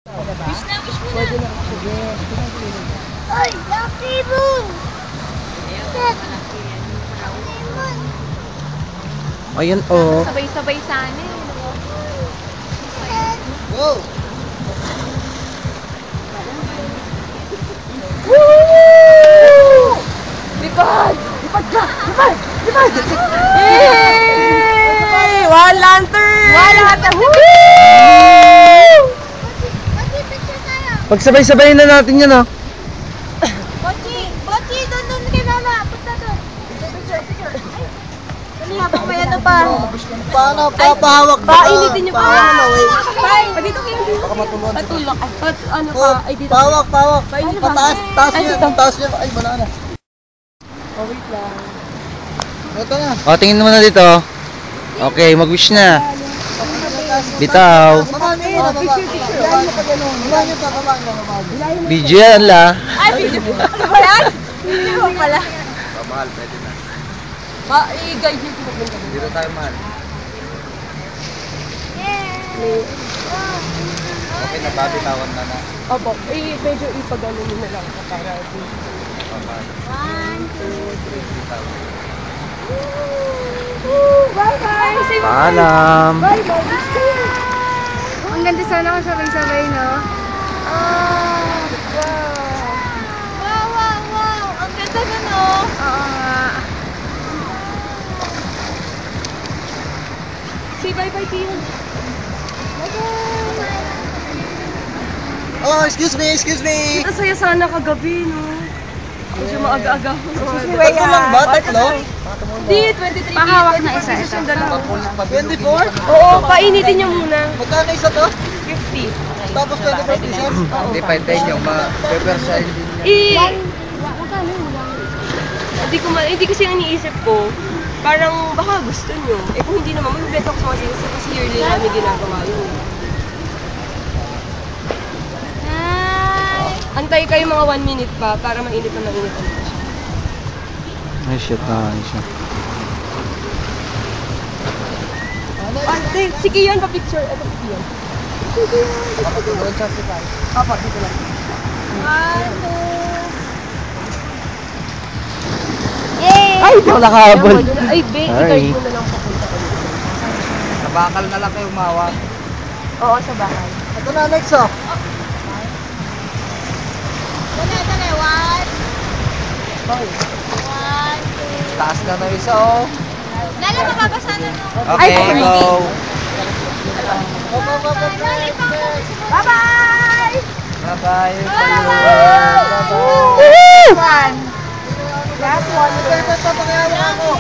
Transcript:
Wish na, wish mo na. Pwede na. Sige. Ay, Lucky Moon! Ayun, oh. Sabay-sabay sana eh. Go! Woo! Lipad! Lipad ka! Lipad! Lipad! Yay! One lantern! One lantern! Woo! Picture tayo! Pagsabay-sabay na natin yan, oh. Bochi, doon kay Mama. Punta doon. Picture. Ay, dali habang may ano pa. Paano? Papahawak ba? Painitin niyo pa. Pa, dito kayo. Baka matulungan. Patulak. Ano ka? Ay, dito. Pawak. Painit. Pataas. Taas Ay, niya. dito. Taas niya. Ay, wala na. Oh, wait lang. Ito na. O, tingin mo na dito. Okay, mag-wish na. Bitaw. Video yan la. Ay, video. Ano ba yan? Video pala. Mahal, pwede na. I-guide niyo po. Dito tayo mahal. Okay na, babitawan na na. Opo. Medyo ipagano niyo na lang. Para One, two, bye-bye! Say Paalam. bye-bye! Ang ganda sana kung sabay-sabay, no? Wow! Ang ganda na, no? Oo nga. Say bye-bye to you. Oh, excuse me. Ang saya sana kagabi, no? Medyo maaga-aga. Tatlo lang ba? Tatlo? Hindi, 23 Pahawak na isa. 24? Oo, painitin niyo muna. Magkano isa to? 50. Tapos 24 pieces? Hindi pa hintayin yung ma-reversahin din niya. Hindi kasi ang iniisip ko, parang baka gusto nyo. Eh kung hindi naman, magbenta ko sa mga sales kasi yearly namin ginagawa yun. Antay kayo mga 1 minute pa para mainit na mainit ang siya. Ay, shit na siya. Ante, sige yan, pa-picture. Ito, sige yan. Doon sa sipay. Apa, dito lang. 1, 2. Yay! Ay, ito nakahabol. Ay, be, i-guide mo na lang papunta ko. Sa bakal na lang kayo umawak. Oo, sa bahay. Ito na, next oh. Dali. 1, Bye. 2. Taas na na isa oh. Lala, mababasa na, no? Okay, Ay, go. Bye-bye! Bye-bye. Bye-bye! Bye-bye. One. Last one. Ito, pakihawa mo.